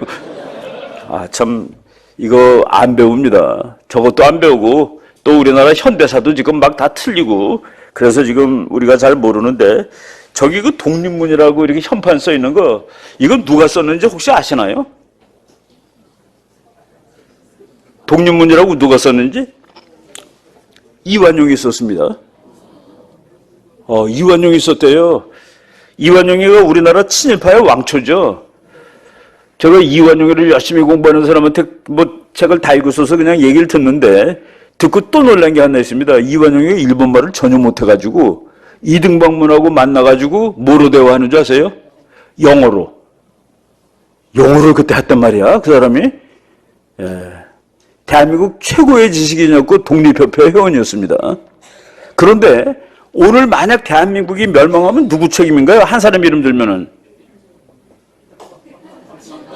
참 이거 안 배웁니다. 저것도 안 배우고 또 우리나라 현대사도 지금 막 다 틀리고 그래서 지금 우리가 잘 모르는데 저기 그 독립문이라고 이렇게 현판 써 있는 거 이건 누가 썼는지 혹시 아시나요? 독립문이라고 누가 썼는지? 이완용이 썼습니다. 이완용이 썼대요. 이완용이가 우리나라 친일파의 왕초죠. 제가 이완용이를 열심히 공부하는 사람한테 책을 다 읽었어서 그냥 얘기를 듣는데 듣고 또 놀란 게 하나 있습니다. 이완용이 일본말을 전혀 못해가지고 이등방문하고 만나가지고 뭐로 대화하는 줄 아세요? 영어로. 영어를 그때 했단 말이야, 그 사람이. 예. 대한민국 최고의 지식인이었고 독립협회 회원이었습니다. 그런데 오늘 만약 대한민국이 멸망하면 누구 책임인가요? 한 사람 이름 들면은.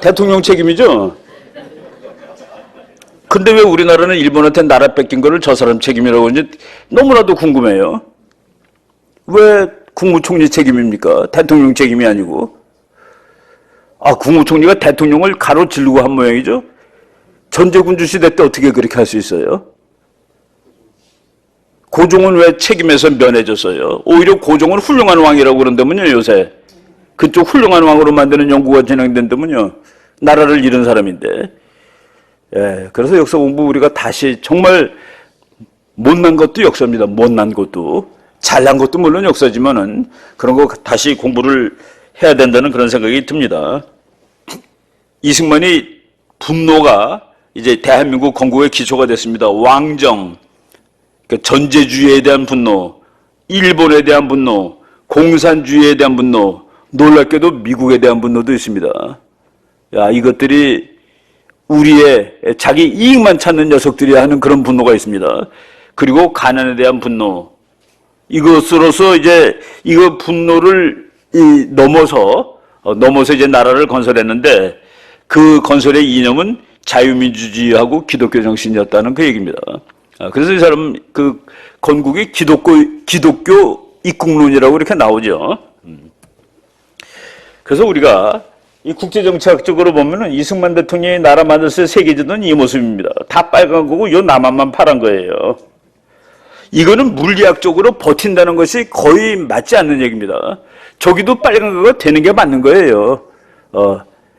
대통령 책임이죠? 근데 왜 우리나라는 일본한테 나라 뺏긴 거를 저 사람 책임이라고 하는지 너무나도 궁금해요. 왜 국무총리 책임입니까? 대통령 책임이 아니고. 국무총리가 대통령을 가로지르고 한 모양이죠? 전제군주 시대 때 어떻게 그렇게 할 수 있어요? 고종은 왜 책임에서 면해졌어요? 오히려 고종은 훌륭한 왕이라고 그런다면요, 요새. 그쪽 훌륭한 왕으로 만드는 연구가 진행된다면요. 나라를 잃은 사람인데. 예, 그래서 역사 공부 우리가 다시 정말 못난 것도 역사입니다. 못난 것도. 잘난 것도 물론 역사지만은 그런 거 다시 공부를 해야 된다는 그런 생각이 듭니다. 이승만이 분노가 이제 대한민국 건국의 기초가 됐습니다. 왕정, 그러니까 전제주의에 대한 분노, 일본에 대한 분노, 공산주의에 대한 분노, 놀랍게도 미국에 대한 분노도 있습니다. 이것들이 우리의 자기 이익만 찾는 녀석들이 하는 그런 분노가 있습니다. 그리고 가난에 대한 분노. 이것으로서 이제 이거 분노를 넘어서 이제 나라를 건설했는데 그 건설의 이념은 자유민주주의하고 기독교 정신이었다는 그 얘기입니다. 그래서 이 사람 그 건국이 기독교 입국론이라고 이렇게 나오죠. 그래서 우리가 이 국제정치학적으로 보면은 이승만 대통령이 나라 만들었을 때 세계지도는 이 모습입니다. 다 빨간 거고 요 남한만 파란 거예요. 이거는 물리학적으로 버틴다는 것이 거의 맞지 않는 얘기입니다. 저기도 빨간 거가 되는 게 맞는 거예요.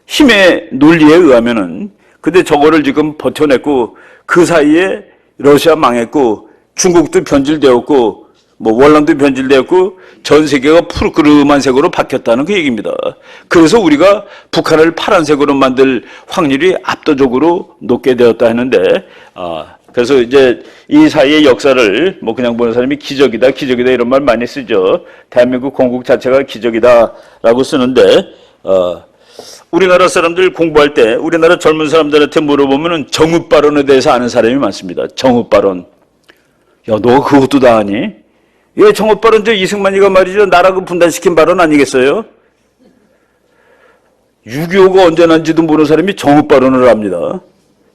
힘의 논리에 의하면은. 근데 저거를 지금 버텨냈고 그 사이에 러시아 망했고 중국도 변질되었고 뭐 월남도 변질되었고 전 세계가 푸르크름한 색으로 바뀌었다는 그 얘기입니다. 그래서 우리가 북한을 파란색으로 만들 확률이 압도적으로 높게 되었다 했는데 그래서 이제 이 사이의 역사를 뭐 그냥 보는 사람이 기적이다 이런 말 많이 쓰죠. 대한민국 건국 자체가 기적이다라고 쓰는데 우리나라 사람들 공부할 때 우리나라 젊은 사람들한테 물어보면은 정읍 발언에 대해서 아는 사람이 많습니다. 정읍 발언. 야, 너 그것도 다 아니? 예, 정읍 발언 저 이승만이가 말이죠. 나라를 분단시킨 발언 아니겠어요? 6.25가 언제 난지도 모르는 사람이 정읍 발언을 합니다.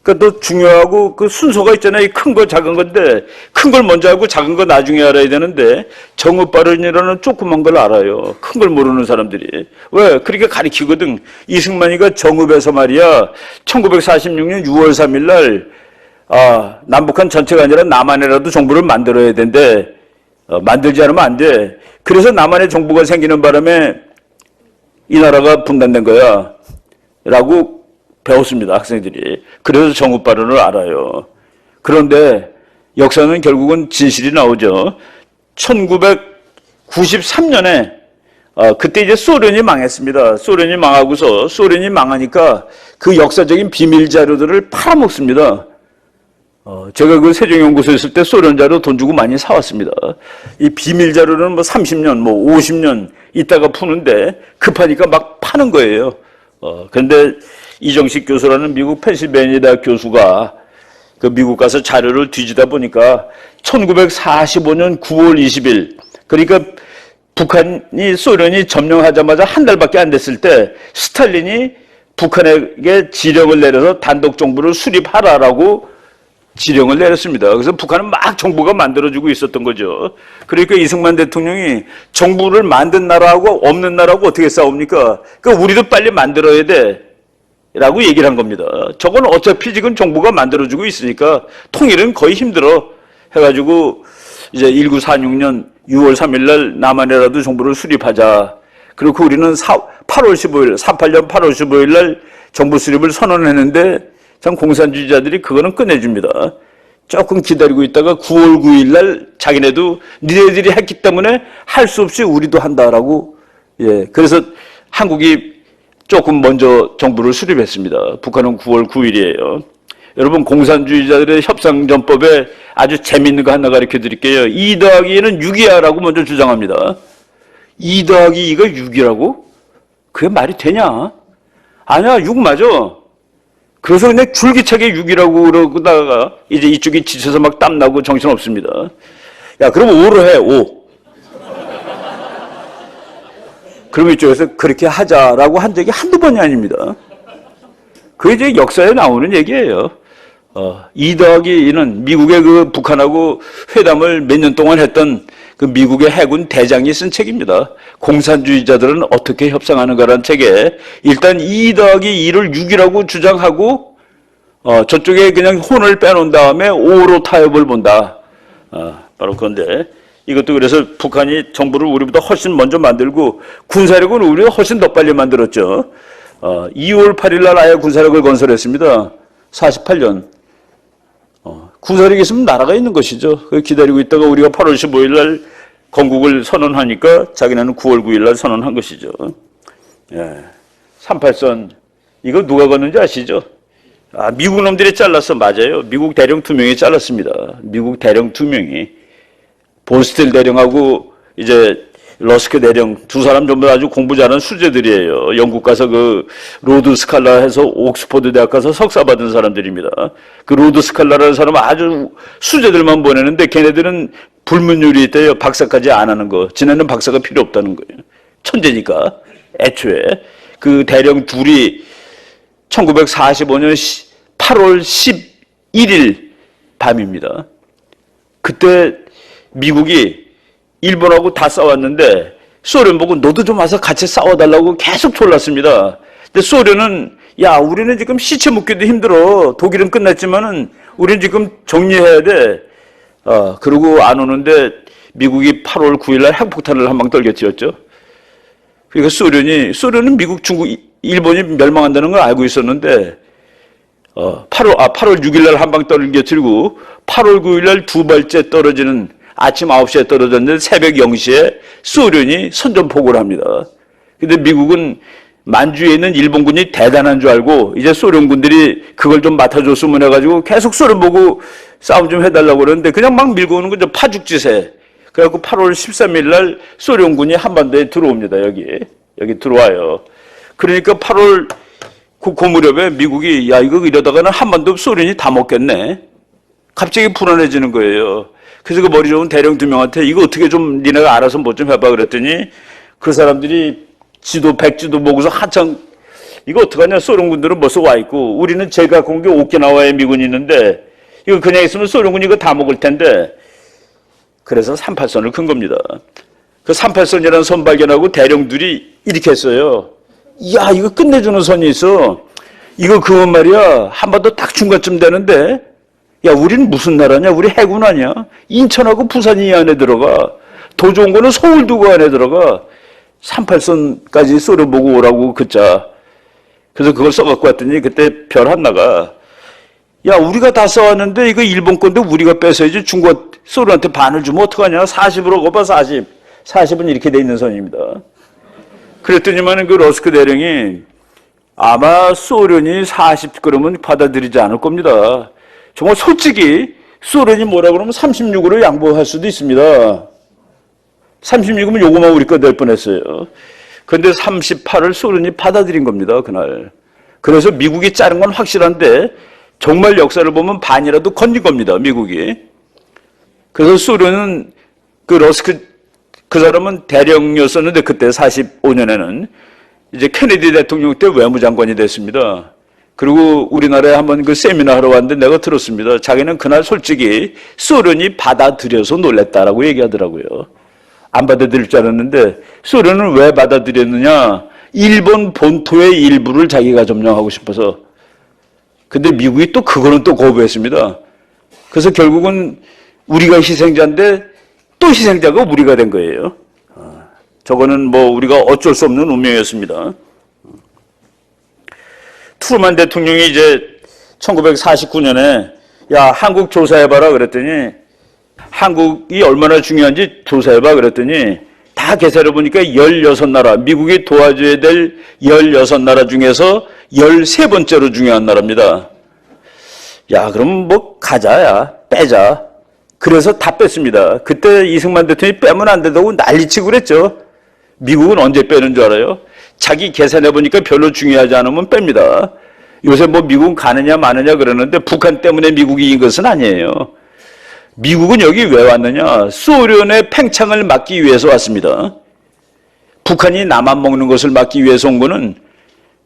그러니까 또 중요하고 그 순서가 있잖아요. 큰 거 작은 건데 큰 걸 먼저 하고 작은 거 나중에 알아야 되는데 정읍 발언이라는 조그만 걸 알아요. 큰 걸 모르는 사람들이. 왜? 그렇게 가리키거든. 이승만이가 정읍에서 말이야 1946년 6월 3일 날 남북한 전체가 아니라 남한이라도 정부를 만들어야 된대. 만들지 않으면 안 돼. 그래서 남한의 정부가 생기는 바람에 이 나라가 분단된 거야. 라고 배웠습니다, 학생들이. 그래서 정읍 발언을 알아요. 그런데 역사는 결국은 진실이 나오죠. 1993년에 그때 이제 소련이 망했습니다. 소련이 망하고서 소련이 망하니까 그 역사적인 비밀 자료들을 팔아먹습니다. 제가 그 세종연구소에 있을 때 소련 자료 돈 주고 많이 사왔습니다. 이 비밀 자료는 뭐 30년, 뭐 50년 있다가 푸는데 급하니까 막 파는 거예요. 근데 이정식 교수라는 미국 펜실베니아 대학 교수가 그 미국 가서 자료를 뒤지다 보니까 1945년 9월 20일 그러니까 북한이 소련이 점령하자마자 한 달밖에 안 됐을 때 스탈린이 북한에게 지령을 내려서 단독 정부를 수립하라라고 지령을 내렸습니다. 그래서 북한은 막 정부가 만들어지고 있었던 거죠. 그러니까 이승만 대통령이 정부를 만든 나라하고 없는 나라하고 어떻게 싸웁니까? 그러니까 우리도 빨리 만들어야 돼. 라고 얘기를 한 겁니다. 저건 어차피 지금 정부가 만들어주고 있으니까 통일은 거의 힘들어. 해가지고 이제 1946년 6월 3일 날 남한이라도 정부를 수립하자. 그리고 우리는 48년 8월 15일 날 정부 수립을 선언했는데 참 공산주의자들이 그거는 끝내줍니다. 조금 기다리고 있다가 9월 9일 날 자기네도 니네들이 했기 때문에 할 수 없이 우리도 한다라고. 예. 그래서 한국이 조금 먼저 정부를 수립했습니다. 북한은 9월 9일이에요. 여러분 공산주의자들의 협상전법에 아주 재밌는 거 하나 가르쳐 드릴게요. 2 더하기 2는 6이야 라고 먼저 주장합니다. 2 더하기 2가 6이라고? 그게 말이 되냐? 아니야, 6 맞아. 그래서 그냥 줄기차게 6이라고 그러다가 이제 이쪽이 지쳐서 막 땀나고 정신없습니다. 야, 그럼 5로 해, 5. 그럼 이쪽에서 그렇게 하자라고 한 적이 한두 번이 아닙니다. 그게 이제 역사에 나오는 얘기예요. 2 더하기 2는 미국의 그 북한하고 회담을 몇 년 동안 했던 그 미국의 해군 대장이 쓴 책입니다. 공산주의자들은 어떻게 협상하는가라는 책에 일단 2 더하기 2를 6이라고 주장하고 저쪽에 그냥 혼을 빼놓은 다음에 5로 타협을 본다. 바로 그건데 이것도 그래서 북한이 정부를 우리보다 훨씬 먼저 만들고 군사력은 우리가 훨씬 더 빨리 만들었죠. 2월 8일 날 아예 군사력을 건설했습니다. 48년. 군사력이 있으면 나라가 있는 것이죠. 기다리고 있다가 우리가 8월 15일 날 건국을 선언하니까 자기네는 9월 9일 날 선언한 것이죠. 38선 이거 누가 걷는지 아시죠? 미국 놈들이 잘랐어. 맞아요. 미국 대령 2명이 잘랐습니다. 미국 대령 2명이 본스틸 대령하고 이제 러스크 대령 두 사람 전부 아주 공부 잘하는 수재들이에요. 영국 가서 그 로드 스칼라 해서 옥스퍼드 대학 가서 석사 받은 사람들입니다. 그 로드 스칼라라는 사람은 아주 수재들만 보내는데 걔네들은 불문율이 있대요. 박사까지 안 하는 거. 지네는 박사가 필요 없다는 거예요. 천재니까. 애초에. 그 대령 둘이 1945년 8월 11일 밤입니다. 그때 미국이 일본하고 다 싸웠는데 소련 보고 너도 좀 와서 같이 싸워달라고 계속 졸랐습니다. 근데 소련은 야 우리는 지금 시체 묻기도 힘들어. 독일은 끝났지만은 우리는 지금 정리해야 돼. 그러고 안 오는데 미국이 8월 9일 날 핵폭탄을 한 방 떨겨뜨렸죠. 그러니까 소련은 미국, 중국, 일본이 멸망한다는 걸 알고 있었는데 8월 6일 날 한 방 떨겨뜨리고 8월 9일 날 두 발째 떨어지는 아침 9시에 떨어졌는데 새벽 0시에 소련이 선전포고를 합니다. 근데 미국은 만주에 있는 일본군이 대단한 줄 알고 이제 소련군들이 그걸 좀 맡아줬으면 해가지고 계속 소련 보고 싸움 좀 해달라고 그러는데 그냥 막 밀고 오는 거죠. 파죽지세. 그래갖고 8월 13일 날 소련군이 한반도에 들어옵니다. 여기 들어와요. 그러니까 8월 그 무렵에 미국이 야 이거 이러다가는 한반도 소련이 다 먹겠네. 갑자기 불안해지는 거예요. 그래서 그 머리 좋은 대령 2명한테 이거 어떻게 좀 니네가 알아서 뭐 좀 해봐 그랬더니 그 사람들이 백지도 보고서 한창 이거 어떡하냐 소련군들은 벌써 와 있고 우리는 제가 온 게 오키나와에 미군이 있는데 이거 그냥 있으면 소련군이 이거 다 먹을 텐데 그래서 38선을 큰 겁니다. 그 38선이라는 선 발견하고 대령들이 이렇게 했어요. 야 이거 끝내주는 선이 있어. 이거 그건 말이야 한반도 딱 중간쯤 되는데 야, 우리는 무슨 나라냐? 우리 해군 아니야? 인천하고 부산이 이 안에 들어가. 더 좋은 거는 서울도 그 안에 들어가. 38선까지 소련 보고 오라고 그자. 그래서 그걸 써갖고 왔더니 그때 별 하나가 야, 우리가 다 써왔는데 이거 일본 건데 우리가 뺏어야지 중국 소련한테 반을 주면 어떡하냐? 40으로 거봐 40. 40은 이렇게 돼 있는 선입니다. 그랬더니만은 그 러스크 대령이 아마 소련이 40 그러면 받아들이지 않을 겁니다. 정말 솔직히 소련이 뭐라 그러면 36으로 양보할 수도 있습니다. 36이면 요거만 우리 거 될 뻔했어요. 그런데 38을 소련이 받아들인 겁니다. 그날. 그래서 미국이 자른 건 확실한데 정말 역사를 보면 반이라도 건진 겁니다. 미국이. 그래서 소련은 그 러스크 그 사람은 대령이었었는데 그때 45년에는 이제 케네디 대통령 때 외무장관이 됐습니다. 그리고 우리나라에 한번 그 세미나 하러 왔는데 내가 들었습니다. 자기는 그날 솔직히 소련이 받아들여서 놀랬다라고 얘기하더라고요. 안 받아들일 줄 알았는데 소련은 왜 받아들였느냐? 일본 본토의 일부를 자기가 점령하고 싶어서. 근데 미국이 또 그거는 또 거부했습니다. 그래서 결국은 우리가 희생자인데 또 희생자가 우리가 된 거예요. 저거는 뭐 우리가 어쩔 수 없는 운명이었습니다. 트루만 대통령이 이제 1949년에 야 한국 조사해봐라 그랬더니 한국이 얼마나 중요한지 조사해봐 그랬더니 다 계산해보니까 16나라 미국이 도와줘야 될 16나라 중에서 13번째로 중요한 나라입니다. 야, 그럼 뭐 가자야, 빼자. 그래서 다 뺐습니다. 그때 이승만 대통령이 빼면 안 된다고 난리치고 그랬죠. 미국은 언제 빼는 줄 알아요? 자기 계산해보니까 별로 중요하지 않으면 뺍니다. 요새 뭐 미국 가느냐 마느냐 그러는데 북한 때문에 미국이 이긴 것은 아니에요. 미국은 여기 왜 왔느냐? 소련의 팽창을 막기 위해서 왔습니다. 북한이 남한 먹는 것을 막기 위해서 온 거는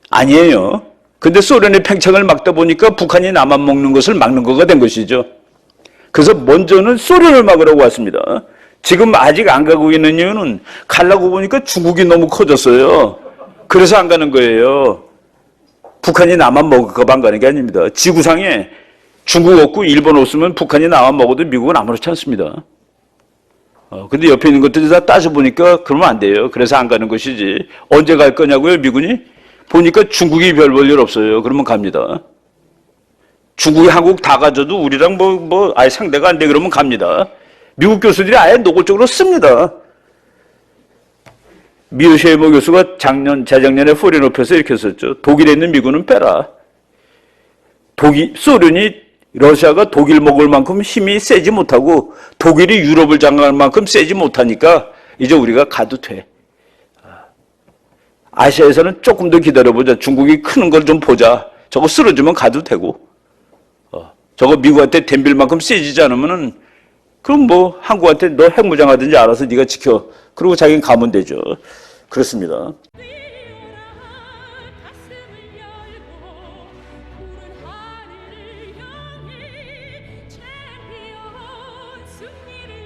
아니에요. 근데 소련의 팽창을 막다 보니까 북한이 남한 먹는 것을 막는 거가 된 것이죠. 그래서 먼저는 소련을 막으라고 왔습니다. 지금 아직 안 가고 있는 이유는 가려고 보니까 중국이 너무 커졌어요. 그래서 안 가는 거예요. 북한이 남한 먹을까 봐 안 가는 게 아닙니다. 지구상에 중국 없고 일본 없으면 북한이 남한 먹어도 미국은 아무렇지 않습니다. 근데 옆에 있는 것들이 다 따져보니까 그러면 안 돼요. 그래서 안 가는 것이지. 언제 갈 거냐고요, 미군이? 보니까 중국이 별 볼 일 없어요. 그러면 갑니다. 중국이 한국 다 가져도 우리랑 아예 상대가 안 돼 그러면 갑니다. 미국 교수들이 아예 노골적으로 씁니다. 미르쉐이머 교수가 재작년에 포리노프에서 이렇게 썼죠. 독일에 있는 미군은 빼라. 소련이 러시아가 독일 먹을 만큼 힘이 세지 못하고 독일이 유럽을 장악할 만큼 세지 못하니까 이제 우리가 가도 돼. 아시아에서는 조금 더 기다려보자. 중국이 크는 걸 좀 보자. 저거 쓰러지면 가도 되고. 저거 미국한테 덤빌 만큼 세지지 않으면은 그럼 뭐 한국한테 너 핵무장하든지 알아서 네가 지켜. 그리고 자기는 가면 되죠. 그렇습니다. 챔피언 승리를